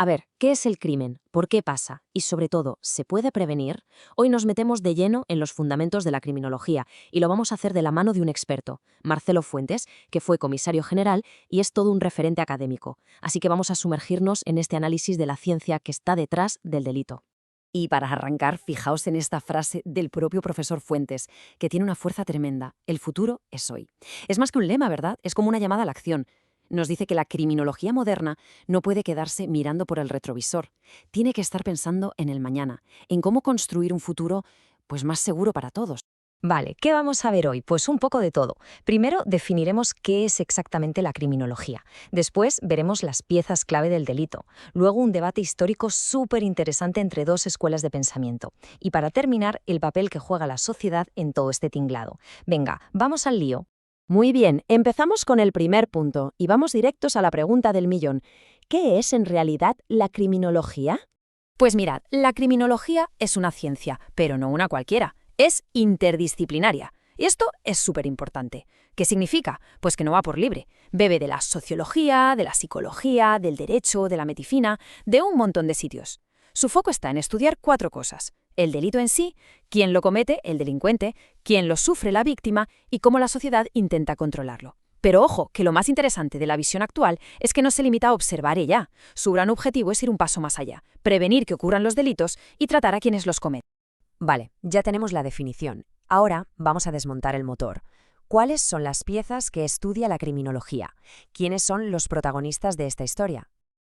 A ver, ¿qué es el crimen? ¿Por qué pasa? Y sobre todo, ¿se puede prevenir? Hoy nos metemos de lleno en los fundamentos de la criminología y lo vamos a hacer de la mano de un experto, Marcelo Fuentes, que fue comisario general y es todo un referente académico. Así que vamos a sumergirnos en este análisis de la ciencia que está detrás del delito. Y para arrancar, fijaos en esta frase del propio profesor Fuentes, que tiene una fuerza tremenda. El futuro es hoy. Es más que un lema, ¿verdad? Es como una llamada a la acción. Nos dice que la criminología moderna no puede quedarse mirando por el retrovisor. Tiene que estar pensando en el mañana, en cómo construir un futuro pues más seguro para todos. Vale, ¿qué vamos a ver hoy? Pues un poco de todo. Primero definiremos qué es exactamente la criminología. Después veremos las piezas clave del delito. Luego un debate histórico súper interesante entre dos escuelas de pensamiento. Y para terminar, el papel que juega la sociedad en todo este tinglado. Venga, vamos al lío. Muy bien, empezamos con el primer punto y vamos directos a la pregunta del millón. ¿Qué es en realidad la criminología? Pues mirad, la criminología es una ciencia, pero no una cualquiera. Es interdisciplinaria. Y esto es súper importante. ¿Qué significa? Pues que no va por libre. Bebe de la sociología, de la psicología, del derecho, de la medicina, de un montón de sitios. Su foco está en estudiar 4 cosas: el delito en sí, quién lo comete, el delincuente, quién lo sufre, la víctima, y cómo la sociedad intenta controlarlo. Pero ojo, que lo más interesante de la visión actual es que no se limita a observar y ya. Su gran objetivo es ir un paso más allá, prevenir que ocurran los delitos y tratar a quienes los cometen. Vale, ya tenemos la definición. Ahora vamos a desmontar el motor. ¿Cuáles son las piezas que estudia la criminología? ¿Quiénes son los protagonistas de esta historia?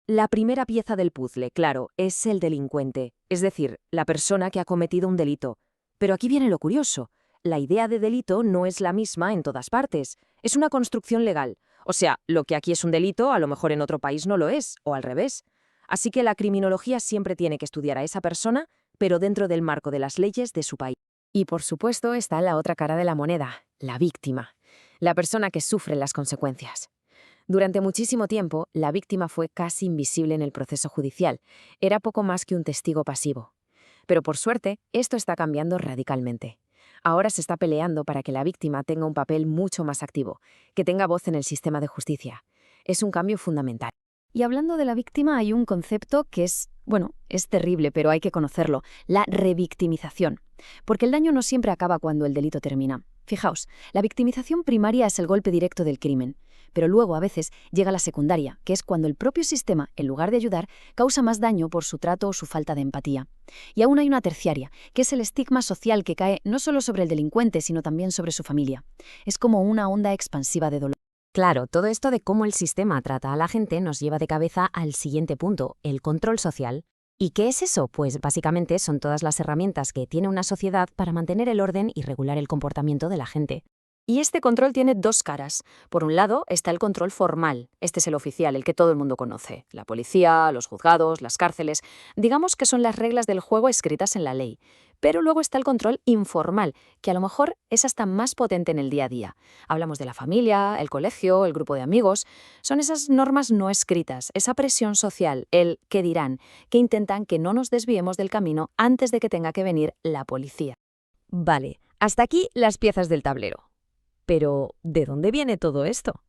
La primera pieza del puzzle, claro, es el delincuente, es decir, la persona que ha cometido un delito. Pero aquí viene lo curioso. La idea de delito no es la misma en todas partes. Es una construcción legal. O sea, lo que aquí es un delito, a lo mejor en otro país no lo es, o al revés. Así que la criminología siempre tiene que estudiar a esa persona, pero dentro del marco de las leyes de su país. Y por supuesto está la otra cara de la moneda, la víctima, la persona que sufre las consecuencias. Durante muchísimo tiempo, la víctima fue casi invisible en el proceso judicial. Era poco más que un testigo pasivo. Pero por suerte, esto está cambiando radicalmente. Ahora se está peleando para que la víctima tenga un papel mucho más activo, que tenga voz en el sistema de justicia. Es un cambio fundamental. Y hablando de la víctima, hay un concepto que es terrible, pero hay que conocerlo: la revictimización. Porque el daño no siempre acaba cuando el delito termina. Fijaos, la victimización primaria es el golpe directo del crimen, pero luego a veces llega la secundaria, que es cuando el propio sistema, en lugar de ayudar, causa más daño por su trato o su falta de empatía. Y aún hay una terciaria, que es el estigma social que cae no solo sobre el delincuente, sino también sobre su familia. Es como una onda expansiva de dolor. Claro, todo esto de cómo el sistema trata a la gente nos lleva de cabeza al siguiente punto, el control social. ¿Y qué es eso? Pues básicamente son todas las herramientas que tiene una sociedad para mantener el orden y regular el comportamiento de la gente. Y este control tiene dos caras. Por un lado está el control formal. Este es el oficial, el que todo el mundo conoce. La policía, los juzgados, las cárceles. Digamos que son las reglas del juego escritas en la ley. Pero luego está el control informal, que a lo mejor es hasta más potente en el día a día. Hablamos de la familia, el colegio, el grupo de amigos. Son esas normas no escritas, esa presión social, el qué dirán, que intentan que no nos desviemos del camino antes de que tenga que venir la policía. Vale, hasta aquí las piezas del tablero. Pero, ¿de dónde viene todo esto?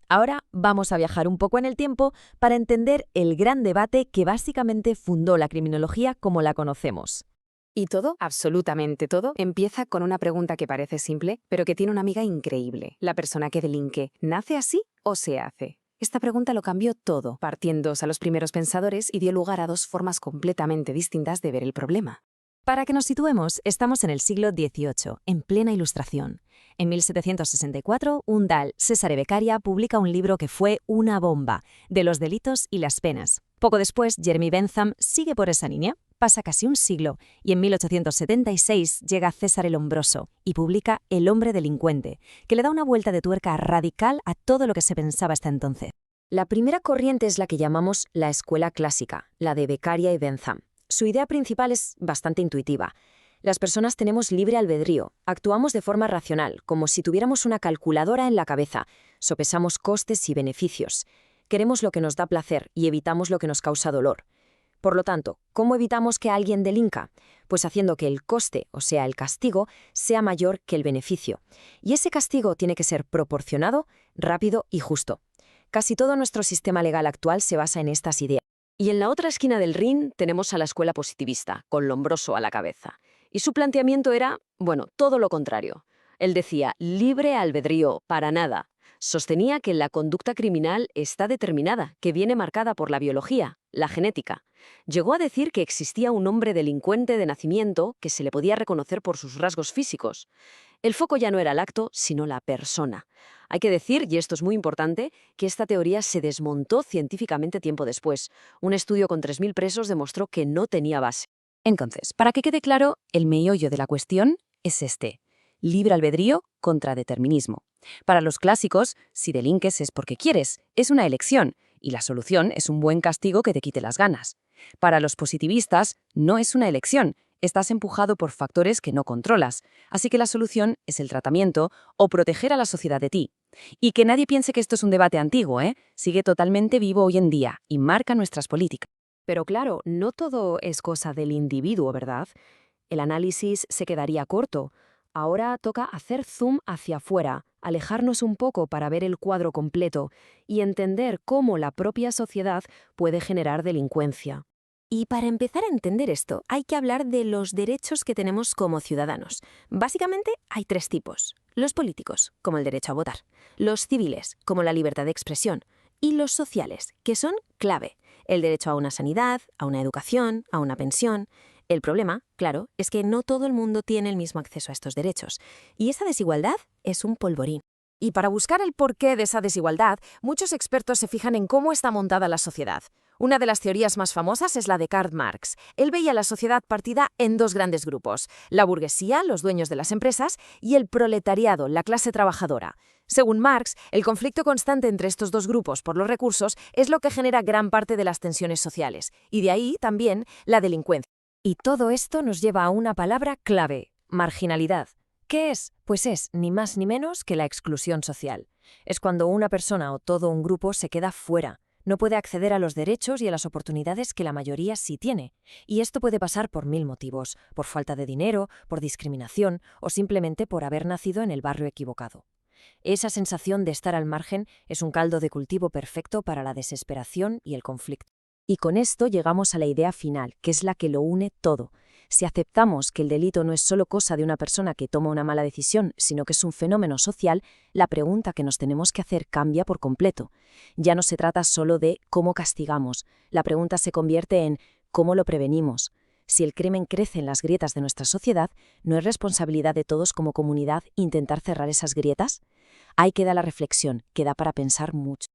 Ahora vamos a viajar un poco en el tiempo para entender el gran debate que básicamente fundó la criminología como la conocemos. Y todo, absolutamente todo, empieza con una pregunta que parece simple, pero que tiene una amiga increíble. ¿La persona que delinque nace así o se hace? Esta pregunta lo cambió todo, partiéndose a los primeros pensadores y dio lugar a dos formas completamente distintas de ver el problema. Para que nos situemos, estamos en el siglo XVIII, en plena Ilustración. En 1764, un tal Cesare Beccaria publica un libro que fue una bomba, de los delitos y las penas. Poco después, Jeremy Bentham sigue por esa línea. Pasa casi un siglo y en 1876 llega César el Hombroso y publica El hombre delincuente, que le da una vuelta de tuerca radical a todo lo que se pensaba hasta entonces. La primera corriente es la que llamamos la escuela clásica, la de Beccaria y Bentham. Su idea principal es bastante intuitiva. Las personas tenemos libre albedrío, actuamos de forma racional, como si tuviéramos una calculadora en la cabeza, sopesamos costes y beneficios. Queremos lo que nos da placer y evitamos lo que nos causa dolor. Por lo tanto, ¿cómo evitamos que alguien delinca? Pues haciendo que el coste, o sea, el castigo, sea mayor que el beneficio. Y ese castigo tiene que ser proporcionado, rápido y justo. Casi todo nuestro sistema legal actual se basa en estas ideas. Y en la otra esquina del ring tenemos a la escuela positivista, con Lombroso a la cabeza. Y su planteamiento era, bueno, todo lo contrario. Él decía, libre albedrío, para nada. Sostenía que la conducta criminal está determinada, que viene marcada por la biología, la genética. Llegó a decir que existía un hombre delincuente de nacimiento que se le podía reconocer por sus rasgos físicos. El foco ya no era el acto, sino la persona. Hay que decir, y esto es muy importante, que esta teoría se desmontó científicamente tiempo después. Un estudio con 3.000 presos demostró que no tenía base. Entonces, para que quede claro, el meollo de la cuestión es este: libre albedrío contra determinismo. Para los clásicos, si delinques es porque quieres, es una elección, y la solución es un buen castigo que te quite las ganas. Para los positivistas, no es una elección, estás empujado por factores que no controlas, así que la solución es el tratamiento o proteger a la sociedad de ti. Y que nadie piense que esto es un debate antiguo, sigue totalmente vivo hoy en día y marca nuestras políticas. Pero claro, no todo es cosa del individuo, ¿verdad? El análisis se quedaría corto. Ahora toca hacer zoom hacia afuera, alejarnos un poco para ver el cuadro completo y entender cómo la propia sociedad puede generar delincuencia. Y para empezar a entender esto, hay que hablar de los derechos que tenemos como ciudadanos. Básicamente hay 3 tipos: los políticos, como el derecho a votar; los civiles, como la libertad de expresión; y los sociales, que son clave: el derecho a una sanidad, a una educación, a una pensión. El problema, claro, es que no todo el mundo tiene el mismo acceso a estos derechos, y esa desigualdad es un polvorín. Y para buscar el porqué de esa desigualdad, muchos expertos se fijan en cómo está montada la sociedad. Una de las teorías más famosas es la de Karl Marx. Él veía la sociedad partida en 2 grandes grupos: la burguesía, los dueños de las empresas, y el proletariado, la clase trabajadora. Según Marx, el conflicto constante entre estos 2 grupos por los recursos es lo que genera gran parte de las tensiones sociales, y de ahí también la delincuencia. Y todo esto nos lleva a una palabra clave: marginalidad. ¿Qué es? Pues es ni más ni menos que la exclusión social. Es cuando una persona o todo un grupo se queda fuera, no puede acceder a los derechos y a las oportunidades que la mayoría sí tiene. Y esto puede pasar por 1000 motivos: por falta de dinero, por discriminación o simplemente por haber nacido en el barrio equivocado. Esa sensación de estar al margen es un caldo de cultivo perfecto para la desesperación y el conflicto. Y con esto llegamos a la idea final, que es la que lo une todo. Si aceptamos que el delito no es solo cosa de una persona que toma una mala decisión, sino que es un fenómeno social, la pregunta que nos tenemos que hacer cambia por completo. Ya no se trata solo de cómo castigamos, la pregunta se convierte en cómo lo prevenimos. Si el crimen crece en las grietas de nuestra sociedad, ¿no es responsabilidad de todos como comunidad intentar cerrar esas grietas? Ahí queda la reflexión, queda para pensar mucho.